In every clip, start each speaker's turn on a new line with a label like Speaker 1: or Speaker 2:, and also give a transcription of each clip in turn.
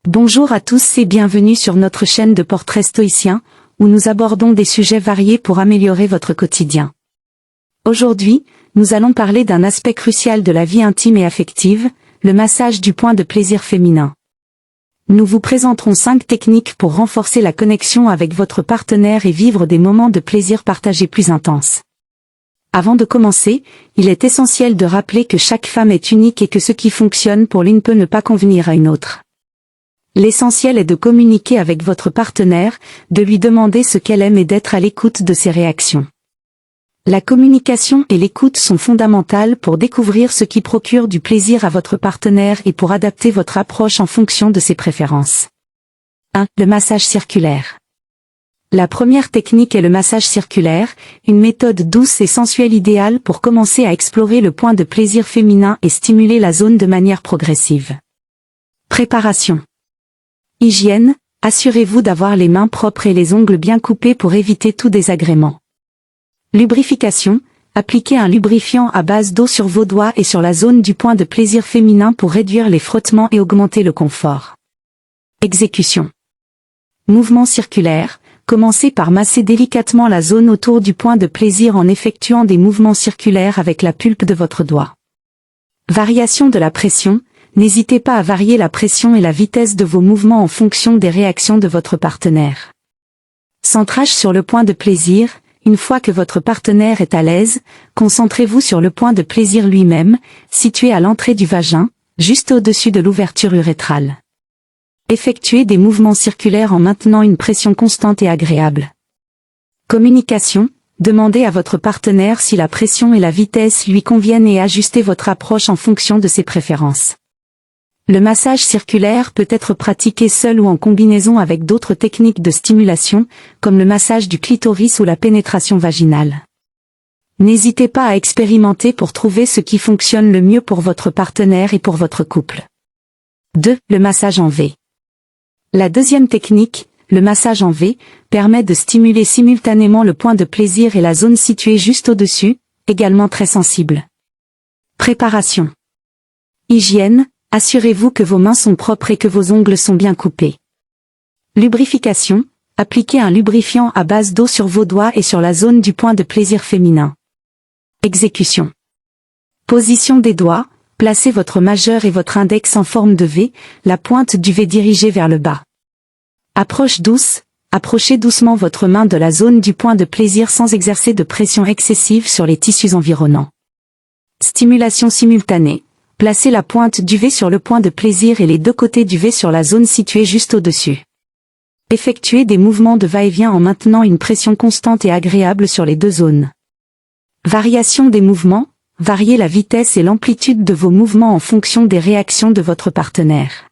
Speaker 1: Bonjour à tous et bienvenue sur notre chaîne de portraits stoïciens, où nous abordons des sujets variés pour améliorer votre quotidien. Aujourd'hui, nous allons parler d'un aspect crucial de la vie intime et affective, le massage du point de plaisir féminin. Nous vous présenterons 5 techniques pour renforcer la connexion avec votre partenaire et vivre des moments de plaisir partagés plus intenses. Avant de commencer, il est essentiel de rappeler que chaque femme est unique et que ce qui fonctionne pour l'une peut ne pas convenir à une autre. L'essentiel est de communiquer avec votre partenaire, de lui demander ce qu'elle aime et d'être à l'écoute de ses réactions. La communication et l'écoute sont fondamentales pour découvrir ce qui procure du plaisir à votre partenaire et pour adapter votre approche en fonction de ses préférences. 1. Le massage circulaire. La première technique est le massage circulaire, une méthode douce et sensuelle idéale pour commencer à explorer le point de plaisir féminin et stimuler la zone de manière progressive. Préparation. Hygiène, assurez-vous d'avoir les mains propres et les ongles bien coupés pour éviter tout désagrément. Lubrification, appliquez un lubrifiant à base d'eau sur vos doigts et sur la zone du point de plaisir féminin pour réduire les frottements et augmenter le confort. Exécution. Mouvement circulaire, commencez par masser délicatement la zone autour du point de plaisir en effectuant des mouvements circulaires avec la pulpe de votre doigt. Variation de la pression, n'hésitez pas à varier la pression et la vitesse de vos mouvements en fonction des réactions de votre partenaire. Centrage sur le point de plaisir, une fois que votre partenaire est à l'aise, concentrez-vous sur le point de plaisir lui-même, situé à l'entrée du vagin, juste au-dessus de l'ouverture urétrale. Effectuez des mouvements circulaires en maintenant une pression constante et agréable. Communication, demandez à votre partenaire si la pression et la vitesse lui conviennent et ajustez votre approche en fonction de ses préférences. Le massage circulaire peut être pratiqué seul ou en combinaison avec d'autres techniques de stimulation, comme le massage du clitoris ou la pénétration vaginale. N'hésitez pas à expérimenter pour trouver ce qui fonctionne le mieux pour votre partenaire et pour votre couple. 2. Le massage en V. La deuxième technique, le massage en V, permet de stimuler simultanément le point de plaisir et la zone située juste au-dessus, également très sensible. Préparation. Hygiène, assurez-vous que vos mains sont propres et que vos ongles sont bien coupés. Lubrification, appliquez un lubrifiant à base d'eau sur vos doigts et sur la zone du point de plaisir féminin. Exécution. Position des doigts, placez votre majeur et votre index en forme de V, la pointe du V dirigée vers le bas. Approche douce, approchez doucement votre main de la zone du point de plaisir sans exercer de pression excessive sur les tissus environnants. Stimulation simultanée. Placez la pointe du V sur le point de plaisir et les deux côtés du V sur la zone située juste au-dessus. Effectuez des mouvements de va-et-vient en maintenant une pression constante et agréable sur les deux zones. Variation des mouvements, variez la vitesse et l'amplitude de vos mouvements en fonction des réactions de votre partenaire.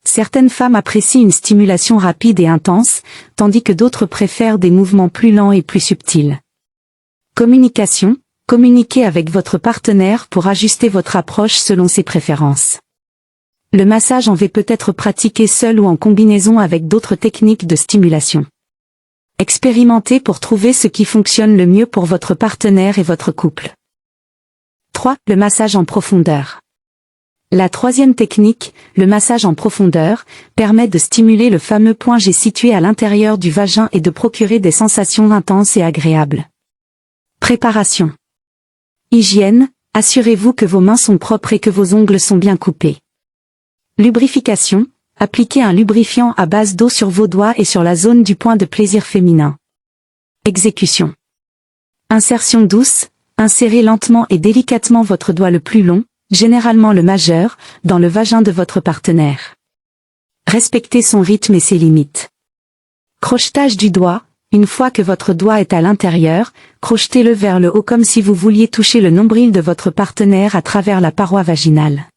Speaker 1: Certaines femmes apprécient une stimulation rapide et intense, tandis que d'autres préfèrent des mouvements plus lents et plus subtils. Communication. Communiquez avec votre partenaire pour ajuster votre approche selon ses préférences. Le massage en V peut être pratiqué seul ou en combinaison avec d'autres techniques de stimulation. Expérimentez pour trouver ce qui fonctionne le mieux pour votre partenaire et votre couple. 3. Le massage en profondeur. La troisième technique, le massage en profondeur, permet de stimuler le fameux point G situé à l'intérieur du vagin et de procurer des sensations intenses et agréables. Préparation. Hygiène, assurez-vous que vos mains sont propres et que vos ongles sont bien coupés. Lubrification, appliquez un lubrifiant à base d'eau sur vos doigts et sur la zone du point de plaisir féminin. Exécution. Insertion douce, insérez lentement et délicatement votre doigt le plus long, généralement le majeur, dans le vagin de votre partenaire. Respectez son rythme et ses limites. Crochetage du doigt. Une fois que votre doigt est à l'intérieur, crochetez-le vers le haut comme si vous vouliez toucher le nombril de votre partenaire à travers la paroi vaginale.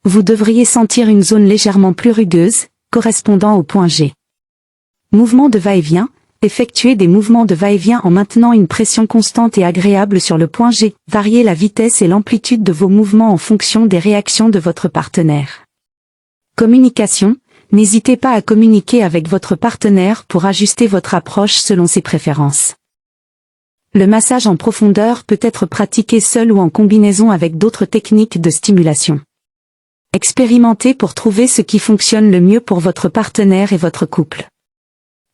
Speaker 1: Vous devriez sentir une zone légèrement plus rugueuse, correspondant au point G. Mouvement de va-et-vient, effectuez des mouvements de va-et-vient en maintenant une pression constante et agréable sur le point G. Variez la vitesse et l'amplitude de vos mouvements en fonction des réactions de votre partenaire. Communication. N'hésitez pas à communiquer avec votre partenaire pour ajuster votre approche selon ses préférences. Le massage en profondeur peut être pratiqué seul ou en combinaison avec d'autres techniques de stimulation. Expérimentez pour trouver ce qui fonctionne le mieux pour votre partenaire et votre couple.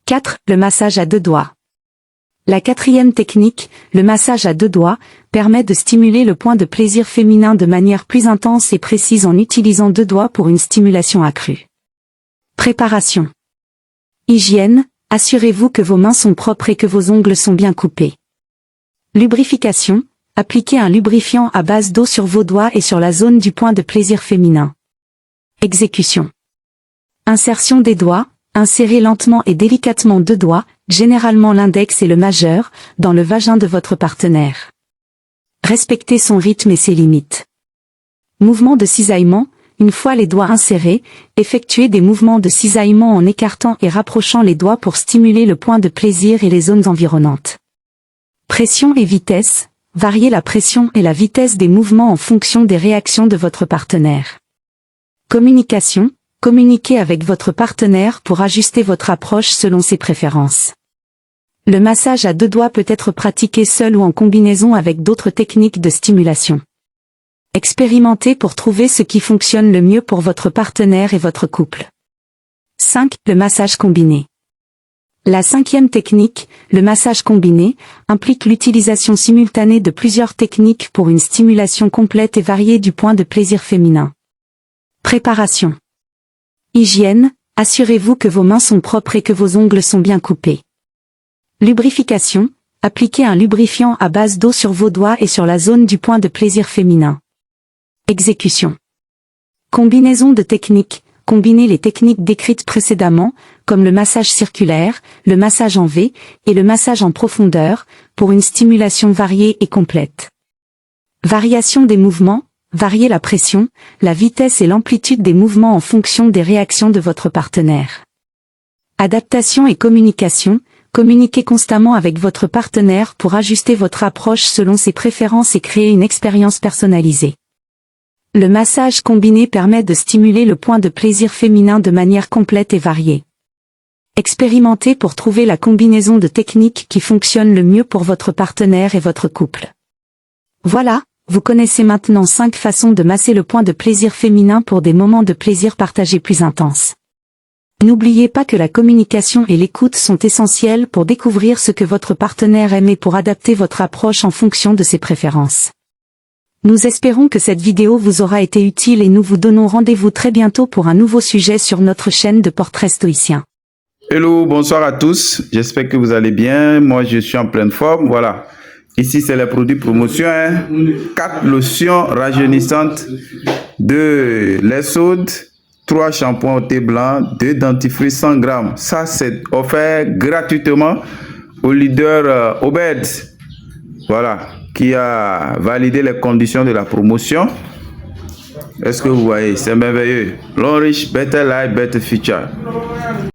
Speaker 1: 4. Le massage à deux doigts. La quatrième technique, le massage à deux doigts, permet de stimuler le point de plaisir féminin de manière plus intense et précise en utilisant deux doigts pour une stimulation accrue. Préparation. Hygiène, assurez-vous que vos mains sont propres et que vos ongles sont bien coupés. Lubrification, appliquez un lubrifiant à base d'eau sur vos doigts et sur la zone du point de plaisir féminin. Exécution. Insertion des doigts, insérez lentement et délicatement deux doigts, généralement l'index et le majeur, dans le vagin de votre partenaire. Respectez son rythme et ses limites. Mouvement de cisaillement, une fois les doigts insérés, effectuez des mouvements de cisaillement en écartant et rapprochant les doigts pour stimuler le point de plaisir et les zones environnantes. Pression et vitesse, variez la pression et la vitesse des mouvements en fonction des réactions de votre partenaire. Communication, communiquez avec votre partenaire pour ajuster votre approche selon ses préférences. Le massage à deux doigts peut être pratiqué seul ou en combinaison avec d'autres techniques de stimulation. Expérimentez pour trouver ce qui fonctionne le mieux pour votre partenaire et votre couple. 5. Le massage combiné. La cinquième technique, le massage combiné, implique l'utilisation simultanée de plusieurs techniques pour une stimulation complète et variée du point de plaisir féminin. Préparation. Hygiène, assurez-vous que vos mains sont propres et que vos ongles sont bien coupés. Lubrification, appliquez un lubrifiant à base d'eau sur vos doigts et sur la zone du point de plaisir féminin. Exécution. Combinaison de techniques, combinez les techniques décrites précédemment, comme le massage circulaire, le massage en V, et le massage en profondeur, pour une stimulation variée et complète. Variation des mouvements, variez la pression, la vitesse et l'amplitude des mouvements en fonction des réactions de votre partenaire. Adaptation et communication, communiquez constamment avec votre partenaire pour ajuster votre approche selon ses préférences et créer une expérience personnalisée. Le massage combiné permet de stimuler le point de plaisir féminin de manière complète et variée. Expérimentez pour trouver la combinaison de techniques qui fonctionne le mieux pour votre partenaire et votre couple. Voilà, vous connaissez maintenant 5 façons de masser le point de plaisir féminin pour des moments de plaisir partagés plus intenses. N'oubliez pas que la communication et l'écoute sont essentielles pour découvrir ce que votre partenaire aime et pour adapter votre approche en fonction de ses préférences. Nous espérons que cette vidéo vous aura été utile et nous vous donnons rendez-vous très bientôt pour un nouveau sujet sur notre chaîne de portraits stoïciens.
Speaker 2: Hello, bonsoir à tous. J'espère que vous allez bien. Moi, je suis en pleine forme. Voilà. Ici, c'est les produits promotion. 4 lotions rajeunissantes, 2 lait soude, 3 shampoings au thé blanc, 2 dentifrices 100 grammes. Ça, c'est offert gratuitement au leader Obed. Voilà. Qui a validé les conditions de la promotion. Est-ce que vous voyez? C'est merveilleux. Long Rich, Better Life, Better Future.